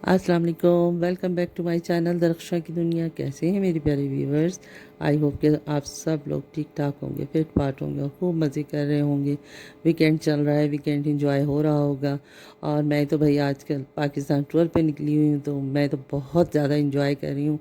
अस्सलाम वालेकुम, welcome back to my channel Darakhshan की दुनिया। कैसे हैं मेरे प्यारे व्यूवर्स? आई होप कि आप सब लोग ठीक ठाक होंगे, फिट फाट होंगे और खूब मज़े कर रहे होंगे। वीकेंड चल रहा है, वीकेंड एंजॉय हो रहा होगा। और मैं तो भाई आजकल पाकिस्तान टूर पे निकली हुई हूँ, तो मैं तो बहुत ज़्यादा एंजॉय कर रही हूँ,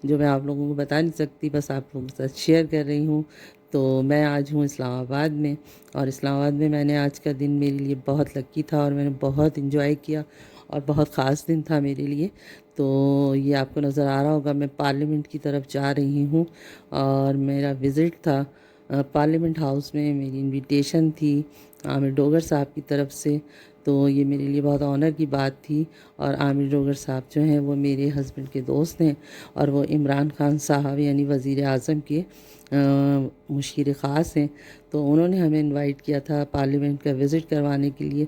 जो मैं आप लोगों को बता नहीं सकती, बस आप लोगों के साथ शेयर कर रही हूँ। तो मैं आज हूँ इस्लामाबाद में, और इस्लामाबाद में मैंने आज का दिन मेरे लिए बहुत लकी था और मैंने बहुत इंजॉय किया और बहुत ख़ास दिन था मेरे लिए। तो ये आपको नज़र आ रहा होगा, मैं पार्लियामेंट की तरफ जा रही हूँ और मेरा विज़िट था पार्लियामेंट हाउस में। मेरी इनविटेशन थी आमिर डोगर साहब की तरफ से, तो ये मेरे लिए बहुत ऑनर की बात थी। और आमिर डोगर साहब जो हैं वो मेरे हस्बैंड के दोस्त हैं, और वो इमरान खान साहब यानी वज़ीर आज़म के मुशीर ख़ास हैं। तो उन्होंने हमें इनवाइट किया था पार्लियामेंट का विज़िट करवाने के लिए।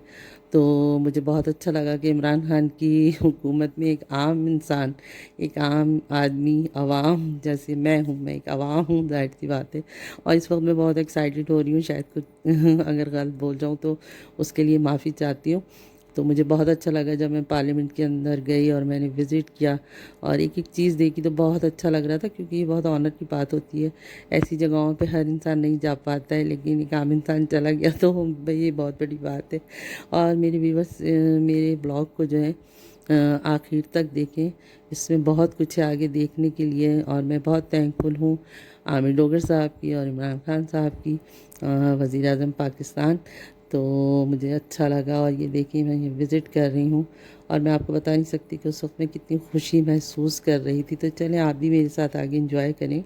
तो मुझे बहुत अच्छा लगा कि इमरान खान की हुकूमत में एक आम इंसान, एक आम आदमी, आवाम जैसे मैं हूँ, मैं एक आवाम हूँ, ज़ाहिर सी बात है। और इस वक्त मैं बहुत एक्साइटेड हो रही हूँ, शायद कुछ अगर गलत बोल जाऊँ तो उसके लिए माफ़ी चाहती हूँ। तो मुझे बहुत अच्छा लगा जब मैं पार्लियामेंट के अंदर गई और मैंने विज़िट किया और एक एक चीज़ देखी, तो बहुत अच्छा लग रहा था, क्योंकि ये बहुत ऑनर की बात होती है। ऐसी जगहों पे हर इंसान नहीं जा पाता है, लेकिन एक आम इंसान चला गया तो भाई ये बहुत बड़ी बात है। और मेरे व्यूवर्स मेरे ब्लॉग को जो है आखिर तक देखें, इसमें बहुत कुछ है आगे देखने के लिए। और मैं बहुत थैंकफुल हूँ आमिर डोगर साहब की और इमरान खान साहब की, वज़ीर आज़म पाकिस्तान। तो मुझे अच्छा लगा, और ये देखिए मैं ये विज़िट कर रही हूँ और मैं आपको बता नहीं सकती कि उस वक्त मैं कितनी खुशी महसूस कर रही थी। तो चलें आप भी मेरे साथ आगे इंजॉय करें।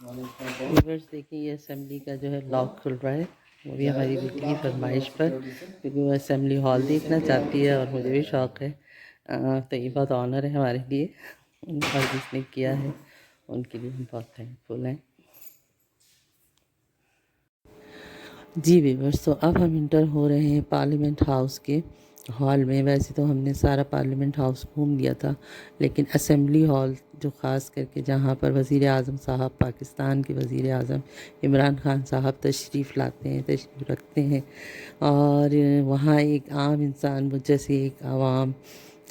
व्यूअर्स देखिए, ये असेंबली का जो है लॉक खुल रहा है, वो भी हमारी बेटी की फरमाइश पर, क्योंकि वो असेंबली हॉल देखना चाहती है और मुझे भी शौक़ है। तो ये बहुत ऑनर है हमारे लिए, और जिसने किया है उनके लिए हम बहुत थैंकफुल हैं। जी व्यूअर्स, तो अब हम इंटर हो रहे हैं पार्लियामेंट हाउस के हॉल में। वैसे तो हमने सारा पार्लियामेंट हाउस घूम लिया था, लेकिन असेंबली हॉल जो ख़ास करके जहाँ पर वज़ीर आज़म साहब, पाकिस्तान के वज़ीर आज़म इमरान खान साहब तशरीफ़ लाते हैं, तशरीफ़ रखते हैं, और वहाँ एक आम इंसान मुझ जैसे एक आवाम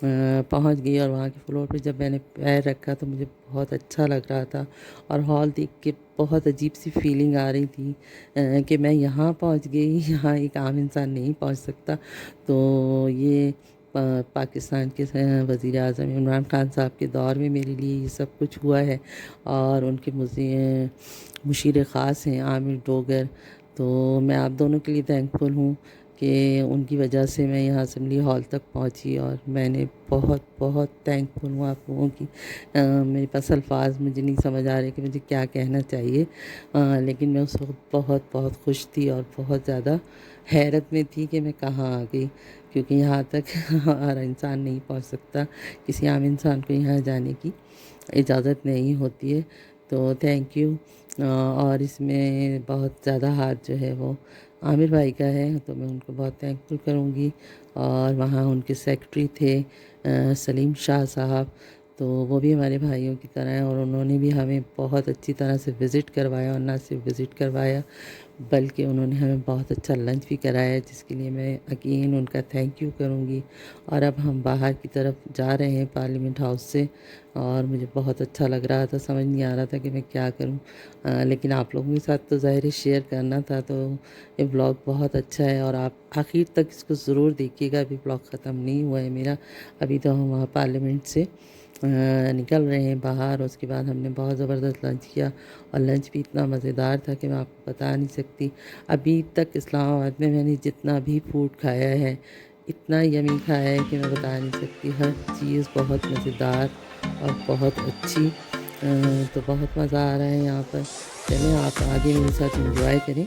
पहुंच गई, और वहाँ के फ्लोर पे जब मैंने पैर रखा तो मुझे बहुत अच्छा लग रहा था, और हॉल देख के बहुत अजीब सी फीलिंग आ रही थी कि मैं यहाँ पहुँच गई, यहाँ एक आम इंसान नहीं पहुँच सकता। तो ये पाकिस्तान के वज़ीर आज़म इमरान खान साहब के दौर में मेरे लिए ये सब कुछ हुआ है, और उनके मुशीर ख़ास हैं आमिर डोगर। तो मैं आप दोनों के लिए थैंकफुल हूँ कि उनकी वजह से मैं यहाँ असेंबली हॉल तक पहुँची, और मैंने बहुत बहुत थैंकफुल हूँ आप लोगों की। मेरे पास अल्फाज मुझे नहीं समझ आ रहे कि मुझे क्या कहना चाहिए, लेकिन मैं उस वक्त बहुत बहुत खुश थी और बहुत ज़्यादा हैरत में थी कि मैं कहाँ आ गई, क्योंकि यहाँ तक हर इंसान नहीं पहुँच सकता, किसी आम इंसान को यहाँ जाने की इजाज़त नहीं होती है। तो थैंक यू। और इसमें बहुत ज़्यादा हाथ जो है वो आमिर भाई का है, तो मैं उनको बहुत थैंकफुल करूँगी। और वहाँ उनके सेक्रेटरी थे सलीम शाह साहब, तो वो भी हमारे भाइयों की तरह हैं, और उन्होंने भी हमें बहुत अच्छी तरह से विज़िट करवाया, और ना सिर्फ विज़िट करवाया बल्कि उन्होंने हमें बहुत अच्छा लंच भी कराया, जिसके लिए मैं अगेन उनका थैंक यू करूँगी। और अब हम बाहर की तरफ जा रहे हैं पार्लियामेंट हाउस से, और मुझे बहुत अच्छा लग रहा था, समझ नहीं आ रहा था कि मैं क्या करूं, लेकिन आप लोगों के साथ तो ज़ाहिर है शेयर करना था। तो ये ब्लॉग बहुत अच्छा है, और आप आखिर तक इसको ज़रूर देखिएगा। अभी ब्लॉग ख़त्म नहीं हुआ है मेरा, अभी तो हम वहाँ पार्लियामेंट से निकल रहे हैं बाहर। उसके बाद हमने बहुत ज़बरदस्त लंच किया, और लंच भी इतना मज़ेदार था कि मैं आपको बता नहीं सकती। अभी तक इस्लामाबाद में मैंने जितना भी फूड खाया है, इतना यमी खाया है कि मैं बता नहीं सकती। हर चीज़ बहुत मज़ेदार और बहुत अच्छी। तो बहुत मज़ा आ रहा है यहाँ पर। चलें आप आगे मेरे साथ एंजॉय करें।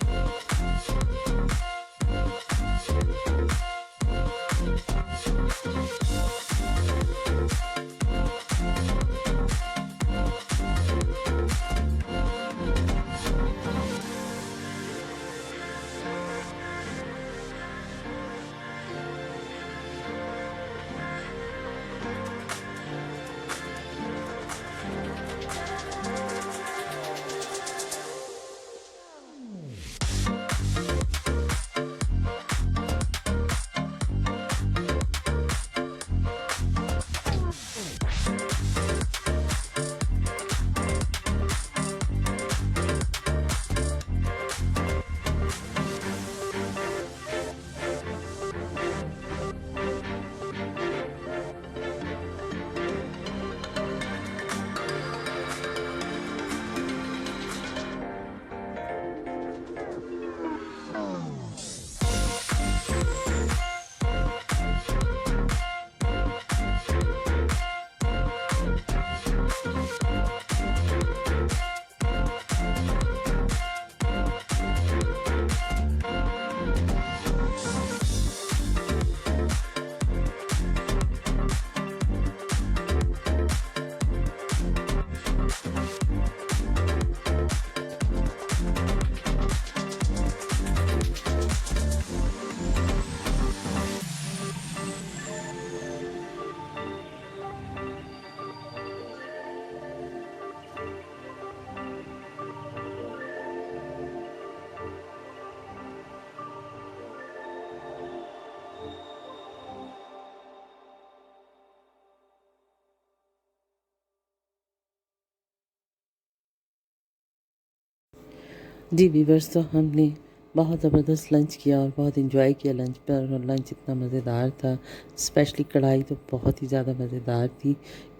जी व्यूअर्स, तो हमने बहुत ज़बरदस्त लंच किया और बहुत इन्जॉय किया लंच पर, और लंच इतना मज़ेदार था। स्पेशली कढ़ाई तो बहुत ही ज़्यादा मज़ेदार थी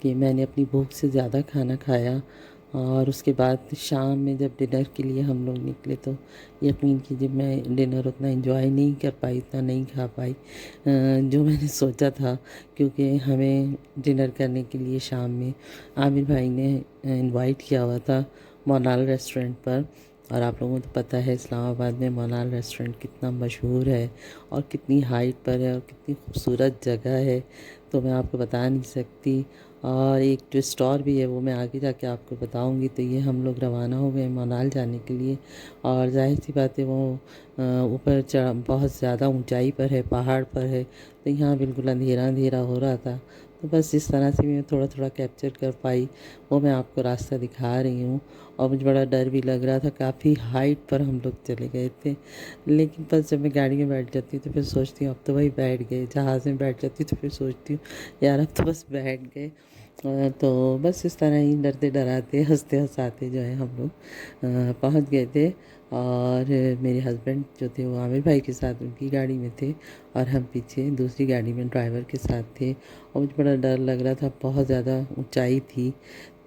कि मैंने अपनी भूख से ज़्यादा खाना खाया। और उसके बाद शाम में जब डिनर के लिए हम लोग निकले, तो यकीन कीजिए मैं डिनर उतना एंजॉय नहीं कर पाई, उतना नहीं खा पाई जो मैंने सोचा था, क्योंकि हमें डिनर करने के लिए शाम में आमिर भाई ने इनवाइट किया हुआ था, मोनाल रेस्टोरेंट पर। और आप लोगों को तो पता है इस्लामाबाद में मोनाल रेस्टोरेंट कितना मशहूर है और कितनी हाइट पर है और कितनी खूबसूरत जगह है, तो मैं आपको बता नहीं सकती। और एक ट्विस्ट और भी है, वो मैं आगे जाके आपको बताऊंगी। तो ये हम लोग रवाना हो गए मोनाल जाने के लिए। और जाहिर सी बात है वो ऊपर चढ़ बहुत ज़्यादा ऊंचाई पर है, पहाड़ पर है, तो यहाँ बिल्कुल अंधेरा अंधेरा हो रहा था। तो बस इस तरह से मैं थोड़ा थोड़ा कैप्चर कर पाई, वो मैं आपको रास्ता दिखा रही हूँ। और मुझे बड़ा डर भी लग रहा था, काफ़ी हाइट पर हम लोग चले गए थे। लेकिन बस जब मैं गाड़ी में बैठ जाती हूँ तो फिर सोचती हूँ अब तो भाई बैठ गए, जहाज़ में बैठ जाती हूँ तो फिर सोचती हूँ यार अब तो बस बैठ गए। तो बस इस तरह ही डरते डराते हंसते हंसाते जो है हम लोग पहुँच गए थे। और मेरे हस्बैंड जो थे वो आमिर भाई के साथ उनकी गाड़ी में थे, और हम पीछे दूसरी गाड़ी में ड्राइवर के साथ थे। और मुझे बड़ा डर लग रहा था, बहुत ज़्यादा ऊंचाई थी।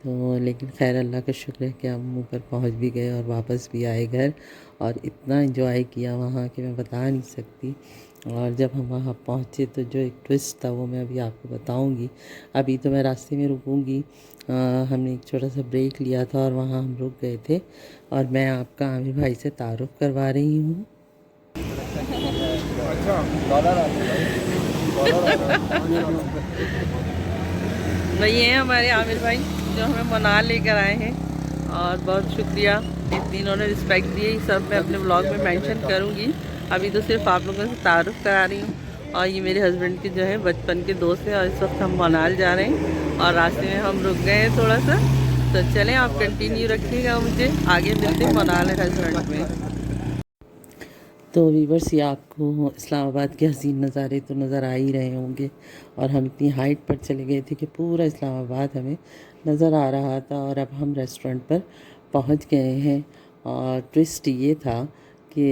तो लेकिन खैर अल्लाह का शुक्र है कि हम ऊपर पहुंच भी गए और वापस भी आए घर। और इतना एंजॉय किया वहाँ कि मैं बता नहीं सकती। और जब हम वहाँ पहुँचे तो जो एक ट्विस्ट था वो मैं अभी आपको बताऊँगी। अभी तो मैं रास्ते में रुकूँगी। हमने एक छोटा सा ब्रेक लिया था और वहाँ हम रुक गए थे। और मैं आपका आमिर भाई से तारुफ़ करवा रही हूँ। अच्छा डॉलर आते भाई डॉलर भाई ये हैं हमारे आमिर भाई जो हमें मनाल लेकर आए हैं, और बहुत शुक्रिया, इतनी इन्होंने रिस्पेक्ट दी। सब मैं अपने ब्लॉग में मेंशन करूँगी। अभी तो सिर्फ आप लोगों से तारुफ़ करा रही हूँ। और ये मेरे हस्बैंड के जो है बचपन के दोस्त हैं, और इस वक्त हम मनाल जा रहे हैं और रास्ते में हम रुक गए हैं थोड़ा सा। तो चलें, आप कंटिन्यू रखिएगा, मुझे आगे मिलते हैं मनाल रेस्टोरेंट में। तो वीवर्स, ये आपको इस्लामाबाद के हसीन नज़ारे तो नज़र आ ही रहे होंगे। और हम इतनी हाइट पर चले गए थे कि पूरा इस्लामाबाद हमें नज़र आ रहा था। और अब हम रेस्टोरेंट पर पहुंच गए हैं। और ट्विस्ट ये था कि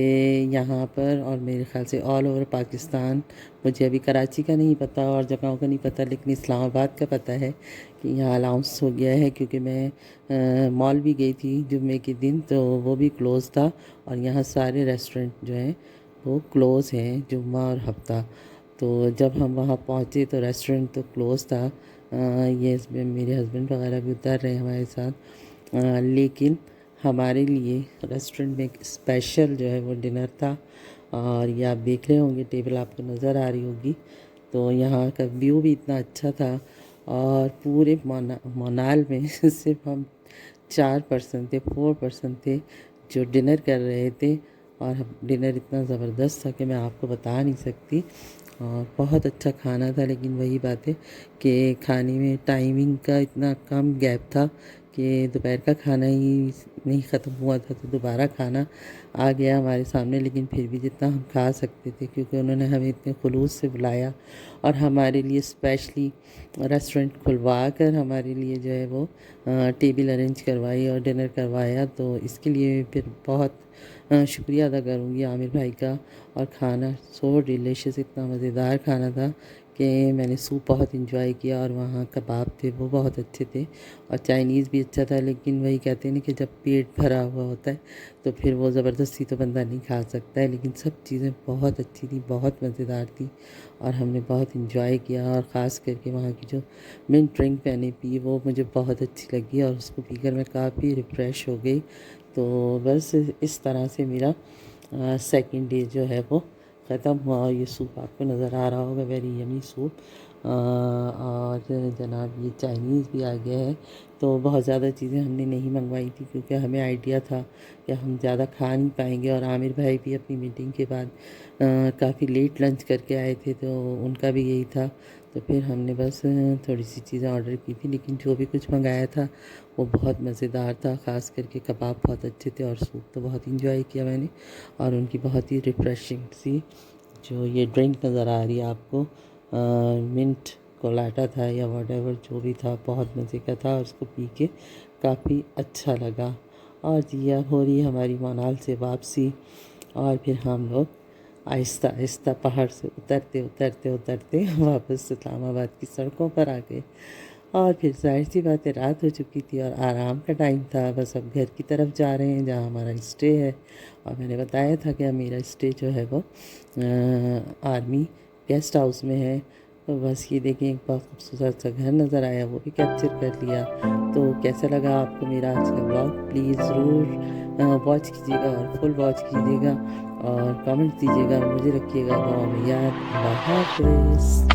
यहाँ पर, और मेरे ख़्याल से ऑल ओवर पाकिस्तान, मुझे अभी कराची का नहीं पता और जगहों का नहीं पता, लेकिन इस्लामाबाद का पता है कि यहाँ अलाउंस हो गया है। क्योंकि मैं मॉल भी गई थी जुम्मे के दिन, तो वो भी क्लोज़ था। और यहाँ सारे रेस्टोरेंट जो हैं वो क्लोज़ हैं जुम्मा और हफ्ता। तो जब हम वहाँ पहुँचे तो रेस्टोरेंट तो क्लोज़ था। ये इसमें मेरे हस्बैंड वगैरह भी उतर रहे हैं हमारे साथ। लेकिन हमारे लिए रेस्टोरेंट में एक स्पेशल जो है वो डिनर था। और ये आप देख रहे होंगे, टेबल आपको नज़र आ रही होगी। तो यहाँ का व्यू भी इतना अच्छा था। और पूरे मोनाल में सिर्फ हम 4 पर्सन थे, 4 पर्सन थे जो डिनर कर रहे थे। और डिनर इतना ज़बरदस्त था कि मैं आपको बता नहीं सकती। और बहुत अच्छा खाना था, लेकिन वही बात है कि खाने में टाइमिंग का इतना कम गैप था कि दोपहर का खाना ही नहीं ख़त्म हुआ था, तो दोबारा खाना आ गया हमारे सामने। लेकिन फिर भी जितना हम खा सकते थे, क्योंकि उन्होंने हमें इतने खुलूस से बुलाया और हमारे लिए स्पेशली रेस्टोरेंट खुलवा कर हमारे लिए जो है वो टेबल अरेंज करवाई और डिनर करवाया। तो इसके लिए फिर बहुत शुक्रिया अदा करूँगी आमिर भाई का। और खाना सो डिलीशियस, इतना मज़ेदार खाना था कि मैंने सूप बहुत इंजॉय किया। और वहाँ कबाब थे वो बहुत अच्छे थे, और चाइनीज़ भी अच्छा था। लेकिन वही कहते हैं ना कि जब पेट भरा हुआ होता है तो फिर वो ज़बरदस्ती तो बंदा नहीं खा सकता है। लेकिन सब चीज़ें बहुत अच्छी थी, बहुत मज़ेदार थी, और हमने बहुत इंजॉय किया। और ख़ास करके वहाँ की जो मिंट ड्रिंक मैंने पी वो मुझे बहुत अच्छी लगी, और उसको पीकर मैं काफ़ी रिफ़्रेश हो गई। तो बस इस तरह से मेरा सेकंड डे जो है वो ख़त्म हुआ। और ये सूप आपको नज़र आ रहा होगा, वेरी यमी सूप। और जनाब ये चाइनीज़ भी आ गया है। तो बहुत ज़्यादा चीज़ें हमने नहीं मंगवाई थी, क्योंकि हमें आइडिया था कि हम ज़्यादा खा नहीं पाएंगे। और आमिर भाई भी अपनी मीटिंग के बाद काफ़ी लेट लंच करके आए थे, तो उनका भी यही था। तो फिर हमने बस थोड़ी सी चीज़ें ऑर्डर की थी, लेकिन जो भी कुछ मंगाया था वो बहुत मज़ेदार था। ख़ास करके कबाब बहुत अच्छे थे, और सूप तो बहुत इंजॉय किया मैंने। और उनकी बहुत ही रिफ़्रेशिंग सी जो ये ड्रिंक नज़र आ रही है आपको, मिंट कोलाटा था या वॉटेवर जो भी था, बहुत मज़े का था, और उसको पी के काफ़ी अच्छा लगा। और जिया हो रही है हमारी मनाल से वापसी। और फिर हम लोग आहिस्ता आहिस्ता पहाड़ से उतरते उतरते उतरते वापस इस्लामाबाद की सड़कों पर आ गए। और फिर जाहिर सी बात है रात हो चुकी थी और आराम का टाइम था। बस अब घर की तरफ जा रहे हैं जहाँ हमारा स्टे है। और मैंने बताया था कि मेरा स्टे जो है वो आर्मी गेस्ट हाउस में है। तो बस ये देखें, एक बहुत खूबसूरत सा घर नज़र आया, वो भी कैप्चर कर लिया। तो कैसा लगा आपको मेरा आज का ब्लॉग? प्लीज़ ज़रूर वॉच कीजिएगा और फुल वॉच कीजिएगा और कमेंट दीजिएगा और मुझे रखिएगा दुआ में याद। अल्लाह हाफ़िज़।